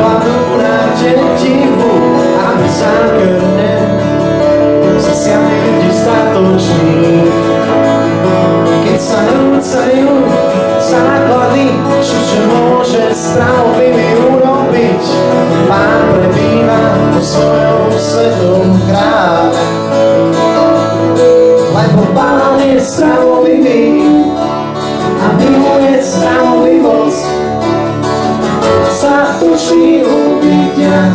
padnú na tetivu a my zákrne zasiahne ľudí statočných. Keď sa rúcajú základy, čo môže spravodlivý urobiť, Pán prebýva po svojom svetom kráľe. Lebo Pán je spravodlivý a miluje spravodlivosť, statoční uvidia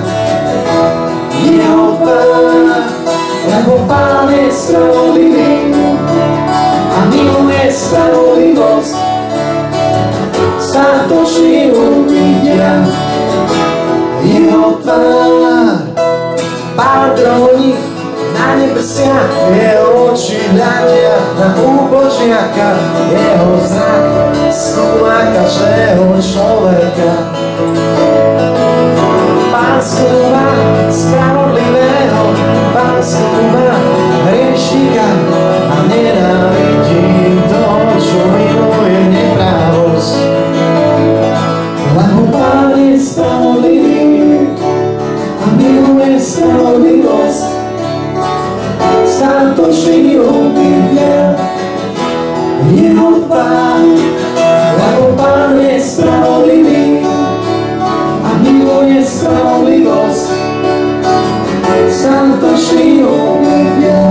jeho tvár. Lebo Pán je spravodlivý a miluje spravodlivosť, statoční uvidia jeho tvár. Pán tróni na nebesiach, jeho oči hľadia na úbožiaka, jeho zrak skúma každého človeka. Pán skúma spravodlivého, Pán skúma hriešnika a nenávidí toho, čo miluje neprávosť. Lebo Pán je spravodlivý a miluje spravodlivosť, statoční uvidia jeho tvár. Lebo Pán je spravodlivý a miluje spravodlivosť, statoční uvidia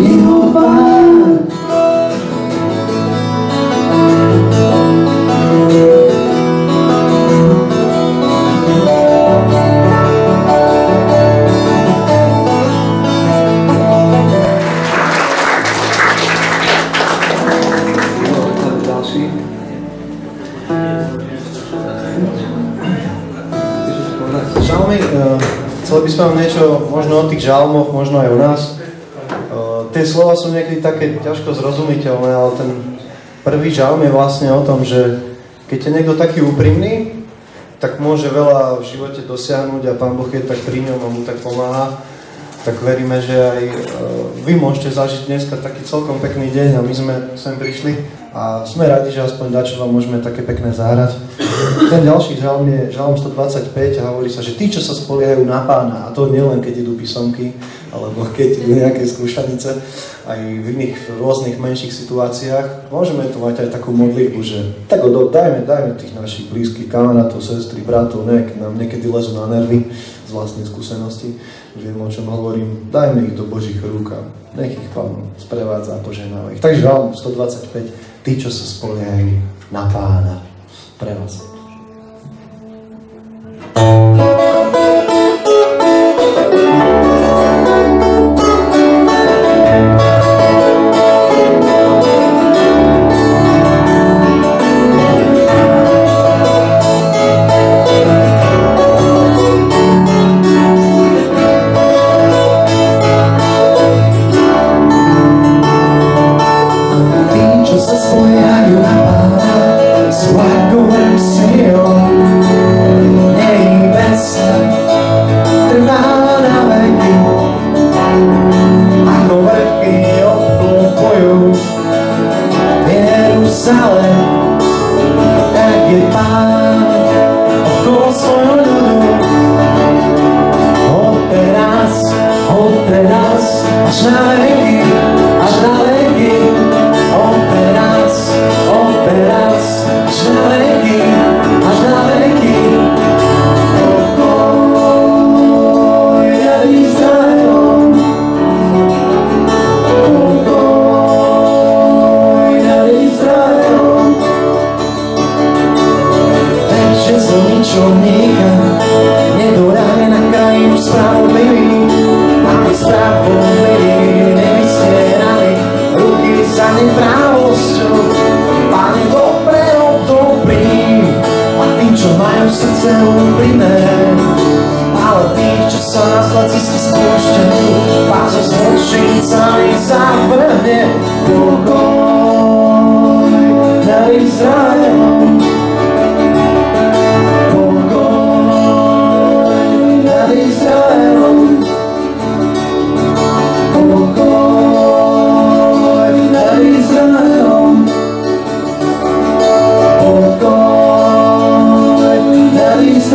jeho tvár. Chcel by som vám niečo možno o tých žalmoch, možno aj o nás. Tie slova sú niekedy také ťažko zrozumiteľné, ale ten prvý žalm je vlastne o tom, že keď je niekto taký úprimný, tak môže veľa v živote dosiahnuť a Pán Boh je tak pri ňom a mu tak pomáha. Tak veríme, že aj vy môžete zažiť dneska taký celkom pekný deň a my sme sem prišli a sme radi, že aspoň dačo vám môžeme také pekné zahrať. Ten ďalší žalm je žalm 125 a hovorí sa, že tí, čo sa spoliehajú na Pána, a to nielen keď idú písomky, alebo keď idú nejaké skúšanice, aj v iných rôznych menších situáciách, môžeme tu mať aj takú modlitbu, že tak dajme tých našich blízkych kamarátov, sestry, bratov, nám niekedy lezú na nervy z vlastnej skúsenosti, viem, o čom hovorím, dajme ich do Božích rúk a nech ich Pán sprevádza a požehnáva ich. Takže žalm 125, tí, čo sa spoliehajú na Pána, pre vás.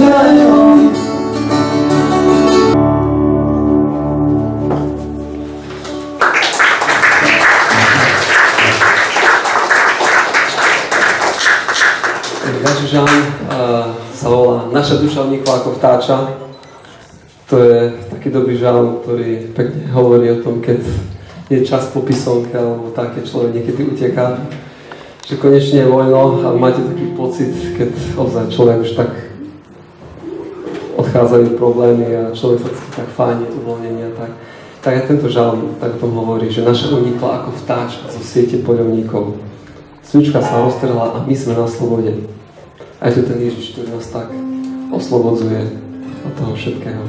zachráňom. Ďalší žalm sa volá Naša duša unikla ako vtáča. To je taký dobrý žalm, ktorý pekne hovorí o tom, keď je čas po písomke alebo tak, keď človek niekedy uteká, že konečne je voľno a máte taký pocit, keď ozaj človek už tak odchádzajú problémy a človek sa cíti tak fajne, uvoľnenie a tak. Tak aj tento žalm tak o tom hovorí, že naša unikla ako vtáča zo siete poľovníkov. Svička sa roztrhla a my sme na slobode. A je to ten Ježiš, ktorý nás tak oslobodzuje od toho všetkého.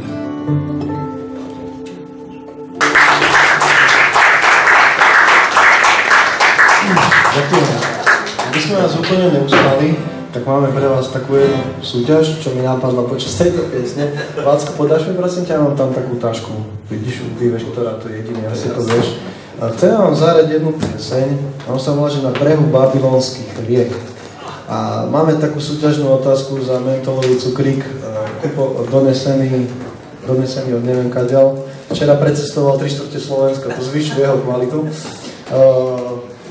Ďakujem. Aby sme vás úplne neustali, tak máme pre vás takú jednu súťaž, čo mi napadla počas tejto piesne. Vácko, podáš mi prosím ťa, mám tam takú tašku. Vidíš, ty vieš, ktorá to je jediný, asi to vieš. Chcem vám zahrať jednu pieseň, on sa volá, že Na brehu babylonských riek. A máme takú súťažnú otázku za mentolový cukrík, donesený od neviem kadiaľ. Včera precestoval 3/4 Slovenska, to zvýšuje jeho kvalitu.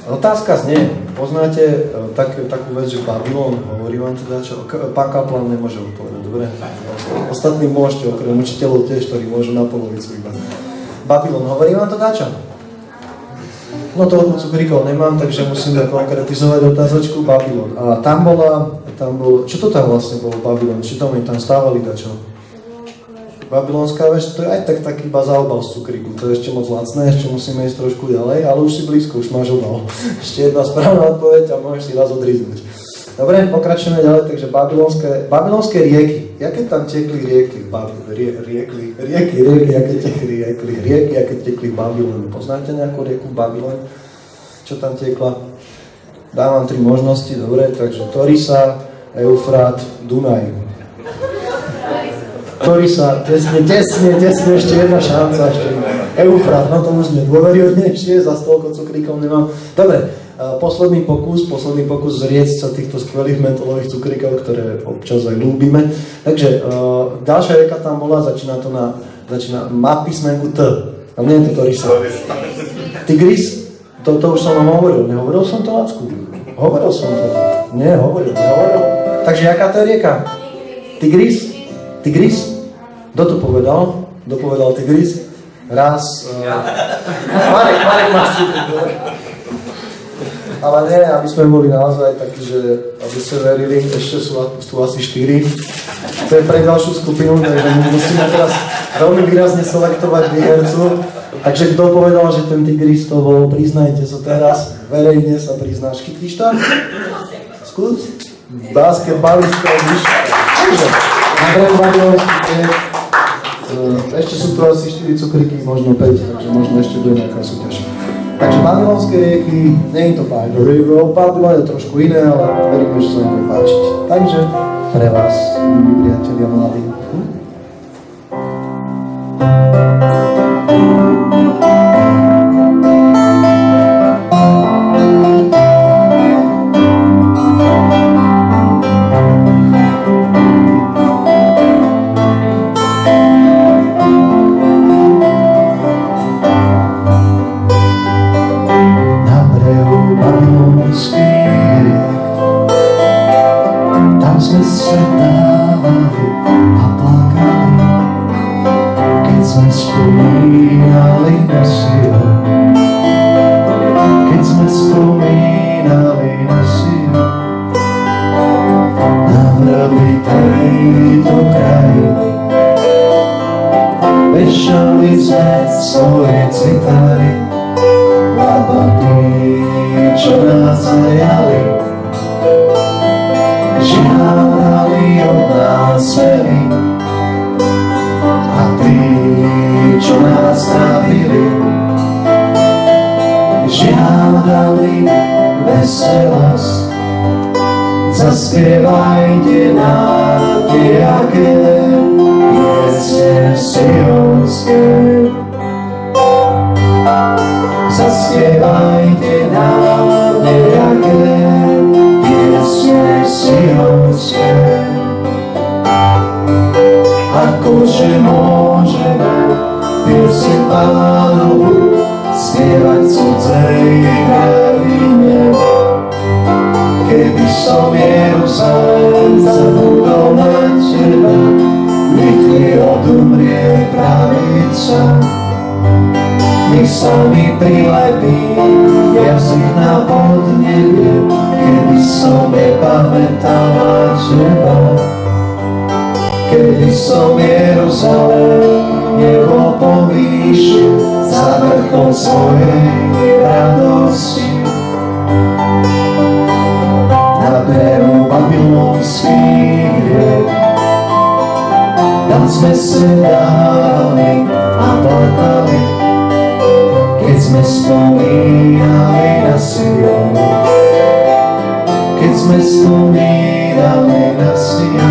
Otázka znie, poznáte takú vec, že Babylon, hovorí vám teda čo? Pán Kaplan nemôže odpovedať, dobre? Ostatní môžete, okrem učiteľov tiež, ktorí môžu na polovicu iba. Babylon, hovorí vám to dačo? No toľko cukríkov nemám, takže musíme konkretizovať otázočku Babylon. A tam bolo, čo to tam vlastne bolo Babylon? Či tam stávali dačo? Babylonská vec, to je aj tak iba zaobal z cukríku, to je ešte moc lacné, ešte musíme ísť trošku ďalej, ale už si blízko, už máš obal. Ešte jedna správna odpoveď a môžeš si raz odriznúť. Dobre, pokračujeme ďalej, takže babylonské rieky. Jaké tam tekli rieky v aké tekli v Babylone? Poznáte nejakú rieku v Babylone? Čo tam tekla? Dávam 3 možnosti, dobre, takže Torisa, Eufrát, Dunaj. Torisa, tesne, ešte jedna šanca, ešte Eufrát, no to už nedôveryhodnejšie, za toľko cukríkov nemám. Dobre, posledný pokus zrieť sa týchto skvelých mentolových cukríkov, ktoré občas aj ľúbime. Takže ďalšia rieka tam bola, má písmenku T. A nie je to Torisa. Tigris, to už som vám hovoril. Nehovoril som to, Lacku? Hovoril som to. Nie, nehovoril. Takže jaká to je rieka? Tigris? Kto to povedal? Kto povedal Tigris? Raz. Marek máš cukrík. Ale nie, aby sme boli naozaj takí, že aby ste verili, ešte sú tu asi 4. To je pre ďalšiu skupinu, takže musíme teraz veľmi výrazne selektovať výhercu. Takže kto povedal, že ten Tigris to bol, priznajte sa teraz, verejne sa priznáš. Chytíš to? Skús? Basketbalista, takže, na brehu babylonských riek. Ešte sú tu asi 4 cukríky, možno 5, takže možno ešte bude nejaká súťaž. Takže babylonské rieky, nie je to by the river of Babylon, je trošku iné, ale veríme, že sa vám bude páčiť. Takže pre vás, milí priatelia mladí. Zaspievajte nám nejaké piesne sionské. Zaspievajte nám nejaké piesne sionské. akože môžeme pieseň Pánovu spievať v cudzej krajine. Keby som Jeruzalém zabudol na teba, rýchli odumrie pravica. Nech sa mi prilepí jazyk na podnebie, keby som nepamätal na teba. Keby som Jeruzalém nebo povýšil za vrchol svojej radosti. Na brehu babylonských riek tam sme sedali a plakali, keď sme spomínali na Sion. Keď sme spomínali na Sion.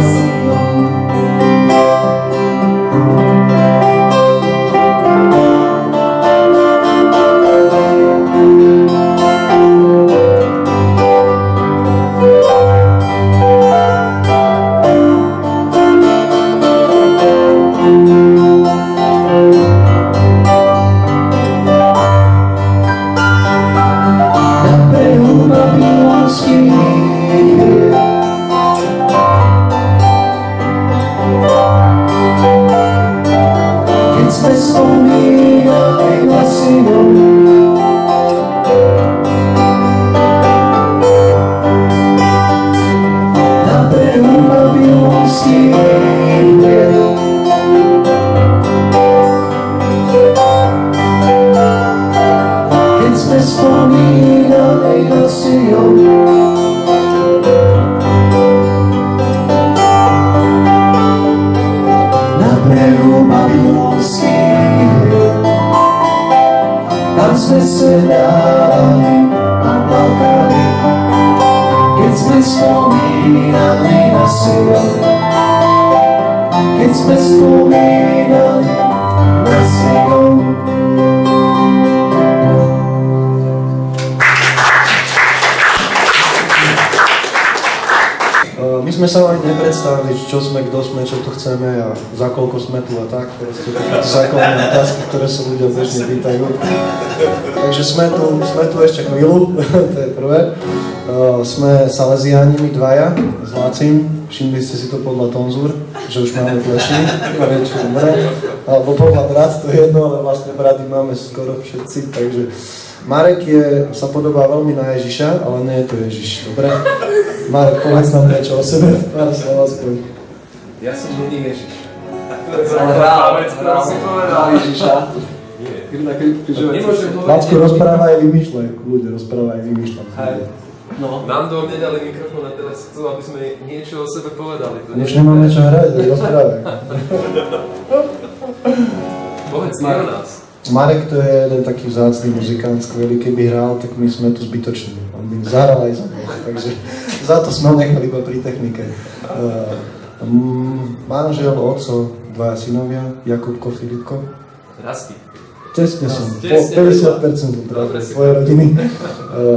My sme sa ani nepredstavili, čo sme, kto sme, čo tu chceme a za koľko sme tu a tak. Proste takéto základné otázky, ktoré sa ľudia bežne pýtajú. Takže sme tu ešte chvíľu, to je prvé. Sme Salesiáni, my dvaja s Lácim. Všimli ste si to podľa tonzúr, že už máme plešiny. Alebo podľa brat, to je jedno, ale vlastne braty máme skoro všetci, takže Marek sa podobá veľmi na Ježiša, ale nie je to Ježiš, dobre? Marek, povedz nám niečo o sebe, pár slov aspoň. Ja som není Ježiš. Ale hral Ježiša. Lácko, rozprávaj, vymýšľaj, ľudia, rozprávaj, vymýšľaj. No. Nám do mne dali mikrofón a teraz chcú, aby sme niečo o sebe povedali. Už nemáme čo hrať, rozprávaj. Povedz mi o nás. Marek to je jeden taký vzácny muzikant, skvelý, keby hral, tak my sme tu zbytoční. On by zahral aj za mňa, takže za to sme ho nechali iba pri technike. Manžel, oco, dvaja synovia, Jakubko, Filipko. Rastý. Tesne som, 50% trafil tvojej rodiny.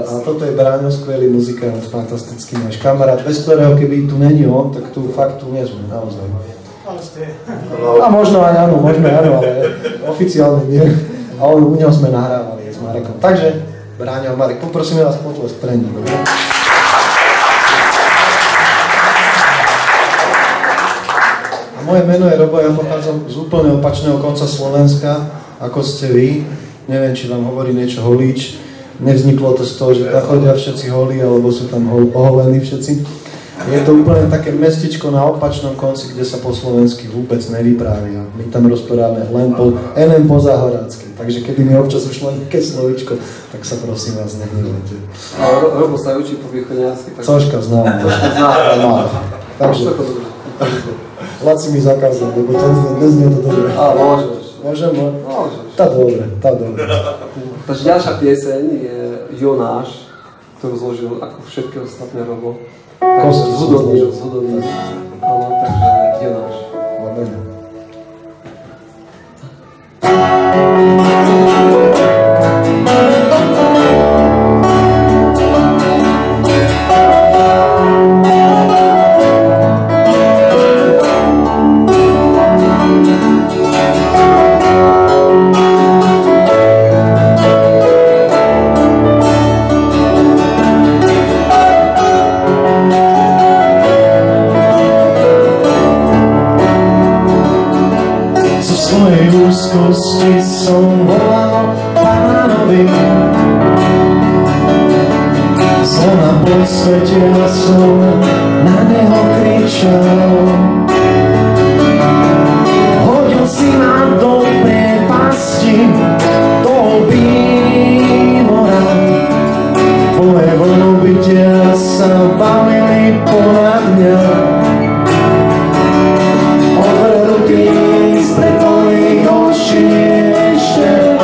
A toto je Bráňo, skvelý muzikant, fantastický náš kamarát, bez ktorého keby tu není on, tak tu fakt tu nie sme, naozaj. A možno aj áno, ale oficiálne nie. A u neho sme nahrávali s Marekom. Takže, Bráňo a Marek, poprosíme vás potlesk pre nich, dobre? A moje meno je Robo, ja pochádzam z úplne opačného konca Slovenska, ako ste vy. Neviem, či vám hovorí niečo Holíč. Nevzniklo to z toho, že tam chodia všetci holí, alebo sú tam oholení všetci. Je to úplne také mestičko na opačnom konci, kde sa po slovensky vôbec nevyprávia. My tam rozprávame len po záhorácky. Takže keby mi občas už len také slovičko, tak sa prosím vás nehnevajte. A Robo sa učí po východňarsky. Cožka znám. Takže, Laci mi zakázal, lebo neznie to dobre. Á, môžeš. Môžem? Môžeš. Tá dobre. Takže ďalšia pieseň je Jonáš, ktorú zložil ako všetky ostatné Robo. Kosti zhudobnil. Áno, takže Jonáš. Amen. úzkosti som volal Pánovi. Zloma posvetila som, na neho kričal. Hodil si ma do priepasti, do mora. Tvoje vlnobytia sa valili ponad mňa. Odvrnutý spred tvojich očí ešte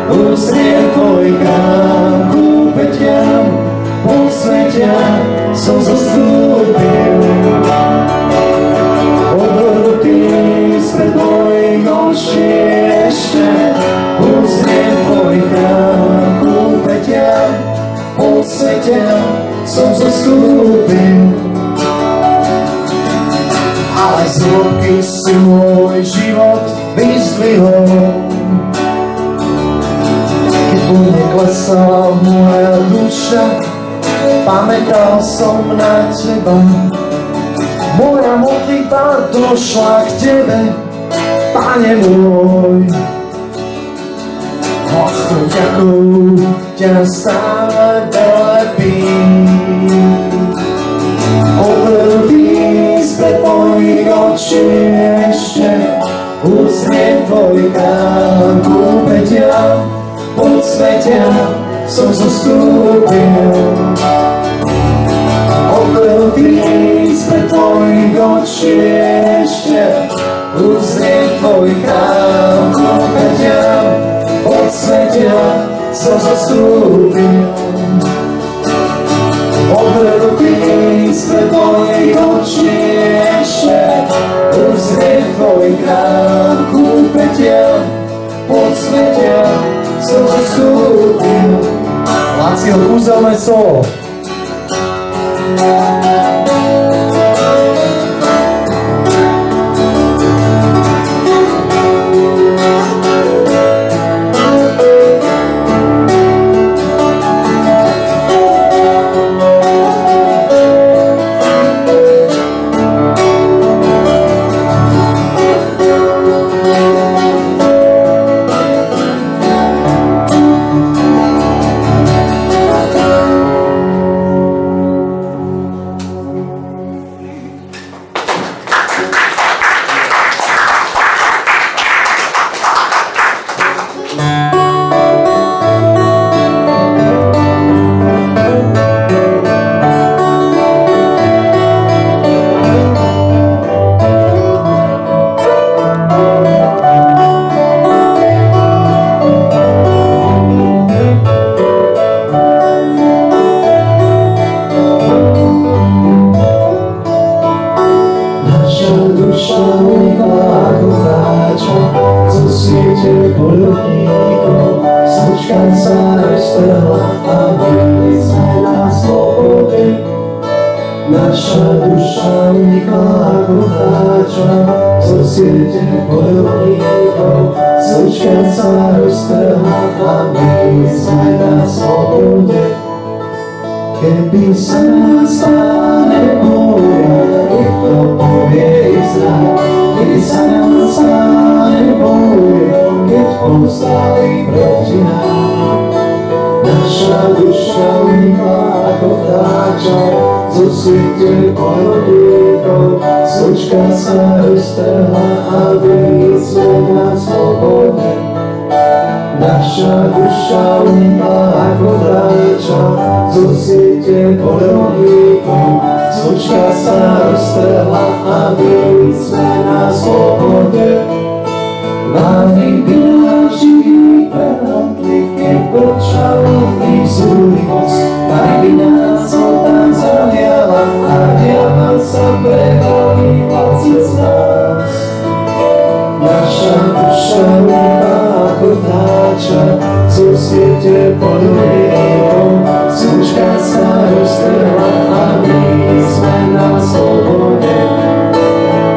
uzrie tvoj chrám kúpetia. Podsvetia som zostúpil. Odvrnutý spred tvojich očí ešte uzrie tvoj chrám kúpetia. Podsvetia som zostúpil. Ale z hĺbky si môj život vyzdvihol. Keď vo mne klesala moja duša, pamätal som na teba. Moja modlitba došla k tebe, Pane môj. Vlastnou vďakou ťa stále velepím. Odvrnutý spred tvojich očí ešte uzrie tvoj chrám kúpetia. Podsvetia som zostúpil. Odvrnutý spred tvojich očí ešte uzrie tvoj chrám kúpetia. Podsvetia som zostúpil. Odvrnutý spred tvojich očí ešte uzrie tvoj chrám kúpetia. Podsvetia som zostúpil. Lácio, kúzelné solo. Keby sa nás Pane boja, nech to povie Izrael. Keby sa nás Pane boja, keď povstali proti nám. Naša duša unikla ako vtáča zo siete bojovníkov. Slučka sa roztrhla a my sme na slobode. Naša duša unikla ako vtáča zo siete bojovníkov. Slučka sa roztrhla a my sme na slobode. Vány by nás živý prehľadli, keď počalo ich zúri moc. Vány by nás tam zaliala a diava sa prevalila cez nás. Naša duša unikla ako vtáča zo siete bojovníkov. Slučka sa roztrhla a my sme na slobode.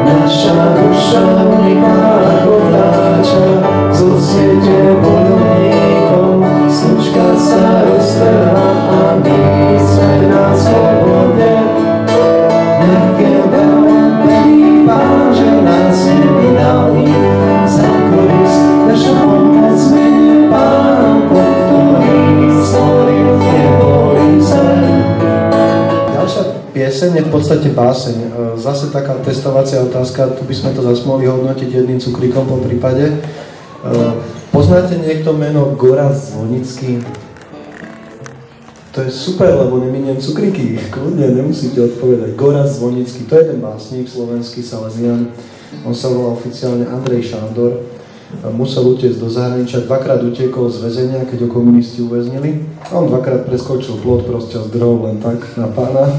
Naša duša unikla ako vtáča zo siete bojovníkov. Slučka sa roztrhla a my sme na slobode. Nech je veľmi Pán, že nás nevydal za korist. pieseň je v podstate báseň. Zase taká testovacia otázka, tu by sme to zase mohli hodnotiť jedným cukríkom po prípade. Poznáte niekto meno Gorazd Zvonický? To je super, lebo neminiem cukríky. Kľudne, nemusíte odpovedať. Gorazd Zvonický, to je jeden básnik, slovenský Salesian. On sa volá oficiálne Andrej Šándor. Musel utiecť do zahraničia, dvakrát utiekol z väzenia, keď ho komunisti uväznili. On dvakrát preskočil plot, proste zdrhol len tak na pána.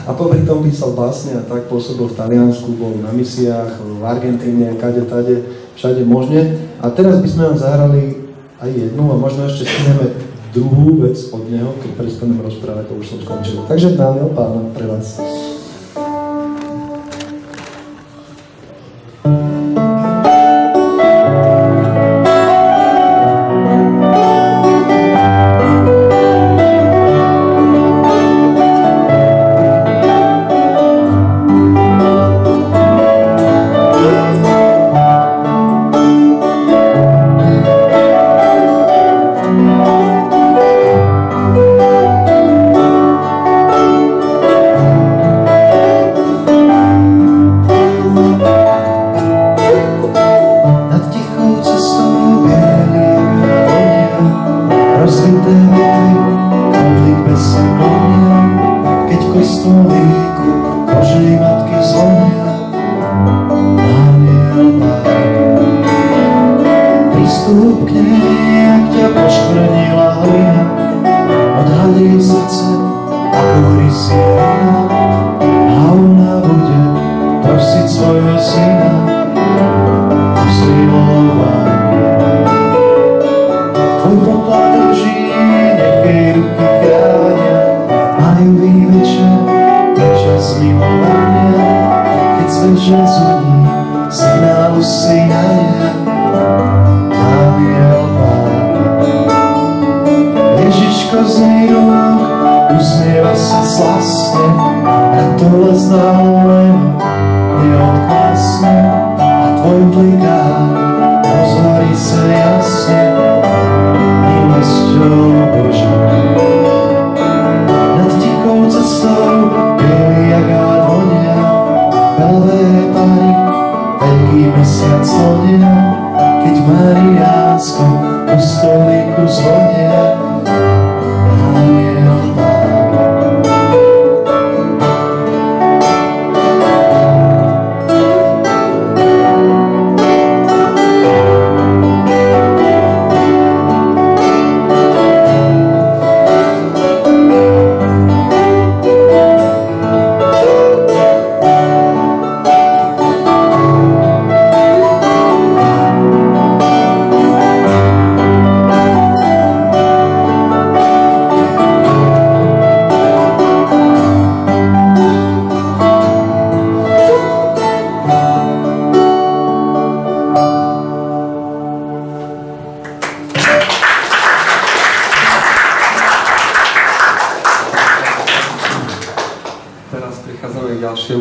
A popri tom písal básne a tak pôsobil v Taliansku, bol na misiách, v Argentíne, kade, tade, všade možne. A teraz by sme vám zahrali aj jednu a možno ešte stihneme druhú vec od neho, keď prestanem rozprávať, to už som skončil. Takže dámy a pána, pre vás.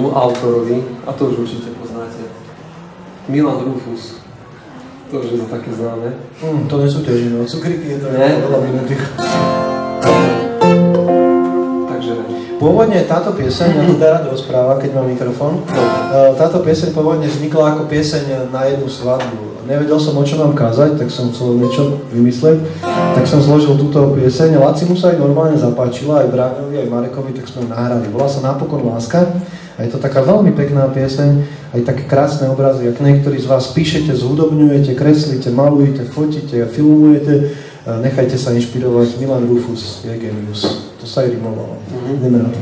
Autorovi, a to už určite poznáte. Milan Rufus. To už je to také známe. To nesúťažíme, od cukríky je to veľa minutých. Takže... Pôvodne táto pieseň, ja to rád rozpráva, keď mám mikrofón. Táto pieseň pôvodne vznikla ako pieseň na jednu svadbu. Nevedel som, o čo mám kázať, tak som chcel niečo vymysleť. Tak som zložil túto pieseň. Lacimu sa aj normálne zapáčila, aj Bráňovi, aj Marekovi, tak sme ju nahrali. Volá sa Napokon láska. A je to taká veľmi pekná pieseň, aj také krásne obrazy. Ak niektorí z vás píšete, zhudobňujete, kreslíte, malujete, fotíte, filmujete, nechajte sa inšpirovať. Milan Rufus je genius. To sa aj rimovalo. Ideme na to.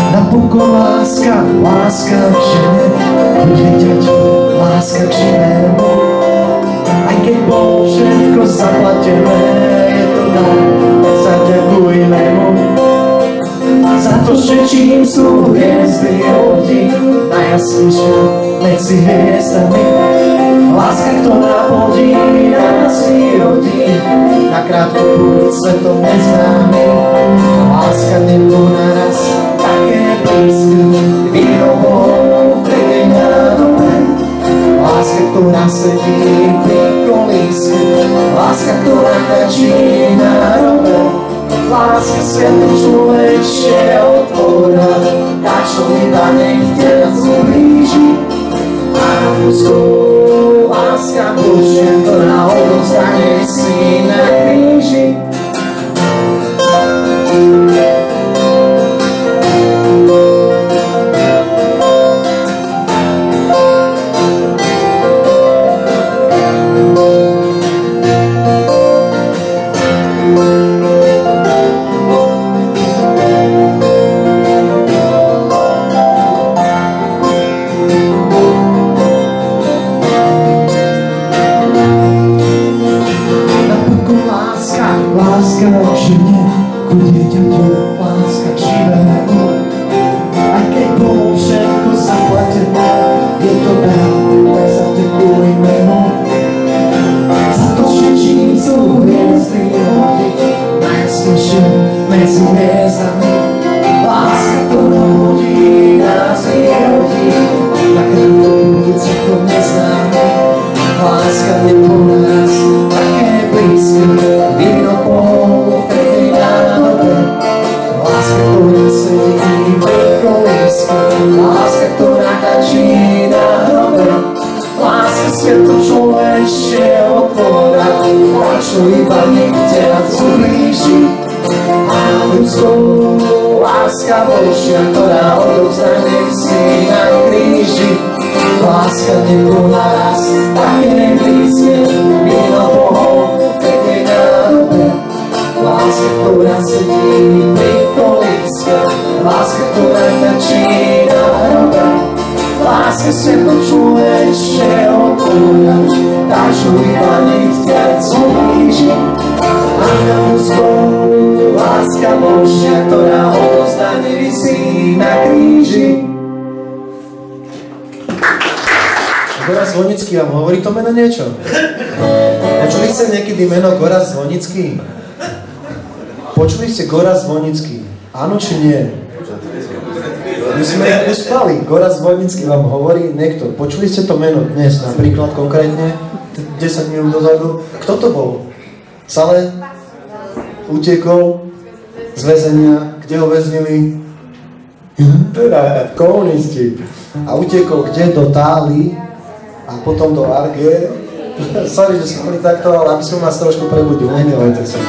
Napokon jasný svet medzi hviezdami. Láska, ktorá plodí nás rodí, na krátku púť svetom neznámym. Láska nebol naraz také blízke, výrobou v tej nádobe. Láska, ktorá sedí pri kolíske, láska, ktorá tačí na robe. Láska svetom človečie otvora, tá čo iba nech ťa zblíži. A ľudskou láska Božia, ktorá odovzdane si na kríži. Láska k žene, ku dieťaťu, láska k živému. Aj keď bolo všetko zaplatené, je to dar, tak zaďakujme mu. Za to, že čím sú hviezdy hodí, najjasnejšie medzi hviezdami. Láska, ktorá hodí nás vyhodí, na krátku púť svetom neznáme. Láska nebol nás také blízke, výrobou v tej nádobe. Láska, ktorá sedí pri kolíske, láska, ktorá tačí na hrobe. Láska svetom človečie otvora, tá čo iba nech ťa zblíži. A ľudskou láska Božia, ktorá odovzdane si na kríži. Láska nebol naraz také blízke, výrobou v tej nádobe. Láska, ktorá sedí pri kolíske, láska, ktorá tačí na hrobe. Láska svetom človečie otvora, tá čo iba nech ťa zblíži. A ľudskou láska Božia, ktorá odovzdane visí na kríži. Gorazd Zvonický, vám hovorí to meno niečo? Počuli ste niekedy meno Gorazd Zvonický? Počuli ste Gorazd Zvonický? Áno či nie? My sme uspali. Gorazd Zvonický vám hovorí niekto. Počuli ste to meno dnes, napríklad konkrétne 10 minút dozadu? Kto to bol? Sale? Utekol z väzenia? Kde ho väznili? Teda komunisti. A utekol kde? Do Tály a potom do Arge. Sorry, že som boli takto, ale aby som vás trošku prebudil, nehnevajte sa.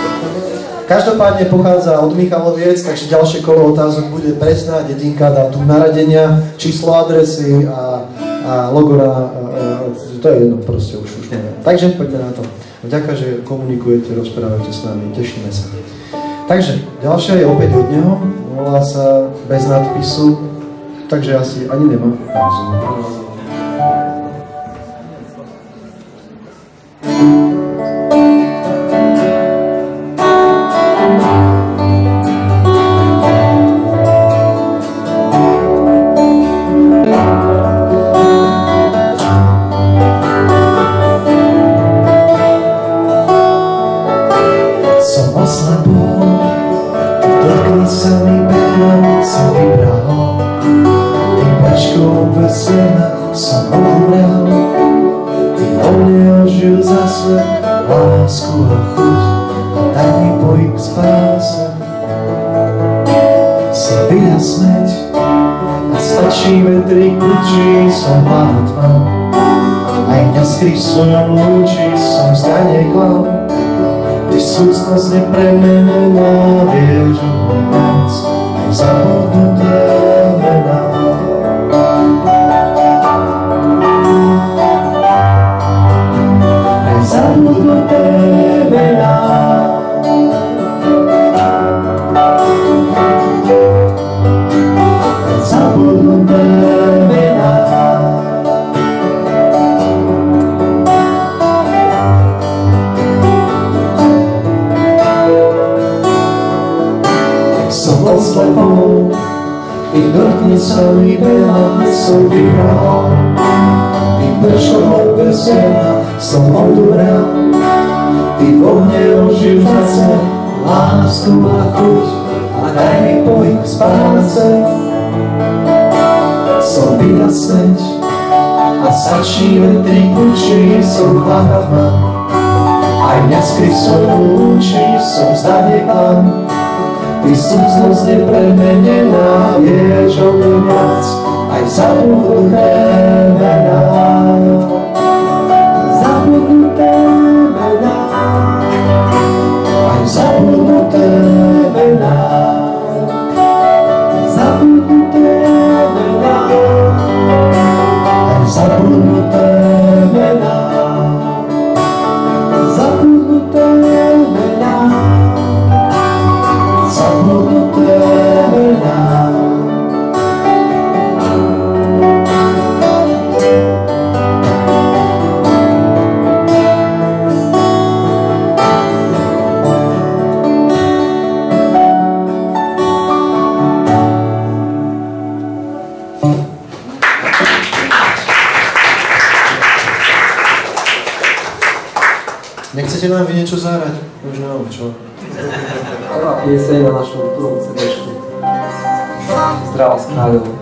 Každopádne pochádza od Michaloviec, takže ďalšie kolo otázok bude presná dedinka, dátum narodenia, číslo adresy a logo na... to je jedno, proste už neviem. Takže poďme na to. Vďaka, že komunikujete, rozprávate s nami, tešíme sa. Takže ďalšia je opäť od neho, volá sa Bez nadpisu, takže asi ani nemá názov. Svojom lúči som zdanie klam, ty súcnosť nepremenená, vieš o môj viac, aj zabudnuté mená. Aj zabudnuté mená. Aj zabudnuté mená. Ty dotkni sa mi veľa, som vybral. Ty pršou bez seba som odumrel. Ty vo mne oživ zase lásku a chuť a daj mi pohyb spáce. Som vyjasneť a sačí vetrí učí, som chladná tma. Aj mňa skryv svoju lúči, som zdanie klam. Ty súcnosť nepremenená, vieš o mne viac, aj zabudnuté mená. Zabudnuté mená, aj zabudnuté mená. Zabudnuté mená, aj zabudnuté mená. Zabudnuté mená, zabudnuté mená. Nechcete nám vy niečo zahrať? Už neviem, čo? Prvá pieseň na našom prvom CD-čku. Zdravá z Kráľovej.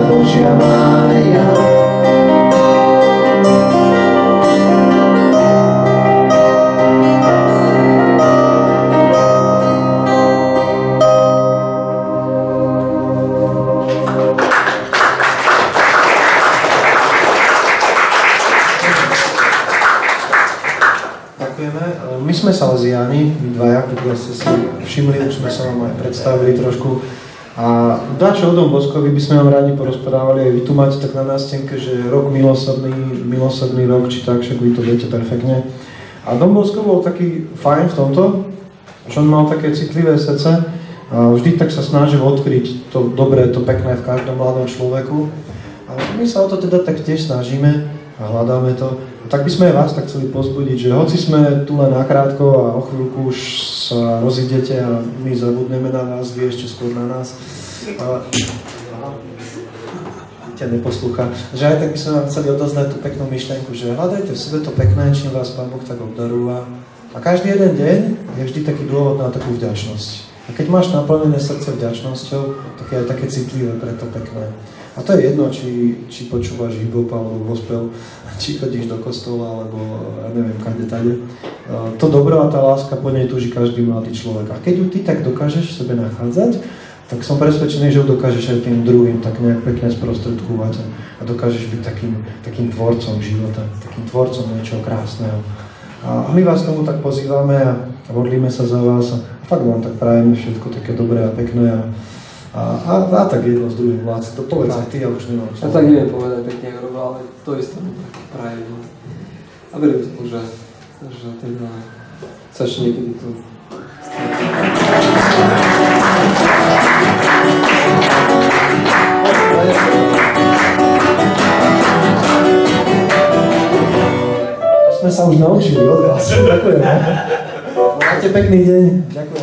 Božia Mária, Salesiáni, my dvaja, pokiaľ ste si všimli, už sme sa vám aj predstavili trošku. A dačo o Dom Boskovi by sme vám radi porozprávali, aj vy tu máte tak na nástenke, že rok milosrdný rok, či tak, však vy to viete perfektne. A Dom Bosko bol taký fajn v tomto, že on mal také citlivé srdce a vždy tak sa snažil odkryť to dobré, to pekné v každom mladom človeku. A my sa o to teda tak tiež snažíme a hľadáme to. A tak by sme aj vás tak chceli pozbudiť, že hoci sme tu len nakrátko a o chvíľku už sa rozidete a my zabudneme na vás, vy ešte skôr na nás. Ťa neposlúcha. Že aj tak by sme vám chceli odozdať tú peknú myšlienku, že hľadajte v sebe to pekné, čím vás Pán Boh tak obdarúva. A každý jeden deň je vždy taký dôvod na takú vďačnosť. A keď máš naplnené srdce vďačnosťou, tak je aj také citlivé pre to pekné. A to je jedno, či počúvaš hip-hop alebo gospel, či chodíš do kostola, alebo ja neviem, kade tade. To dobro a tá láska, po nej túži každý mladý človek. A keď ju ty tak dokážeš v sebe nachádzať, tak som presvedčený, že ju dokážeš aj tým druhým tak nejak pekne sprostredkovať a dokážeš byť takým tvorcom života, takým tvorcom niečoho krásneho. A my vás tomu tak pozývame a modlíme sa za vás a fakt vám tak prajeme všetko také dobré a pekné a tak jedno s druhým vládce. To povedz aj ty, ja už nemám slovo. Ja tak neviem povedať pekne, ale to isté mu tak prajem. A verím tomu, že teda sa ešte niekedy tu sme sa už naučili od vás. Ďakujem. Máte pekný deň. Ďakujem.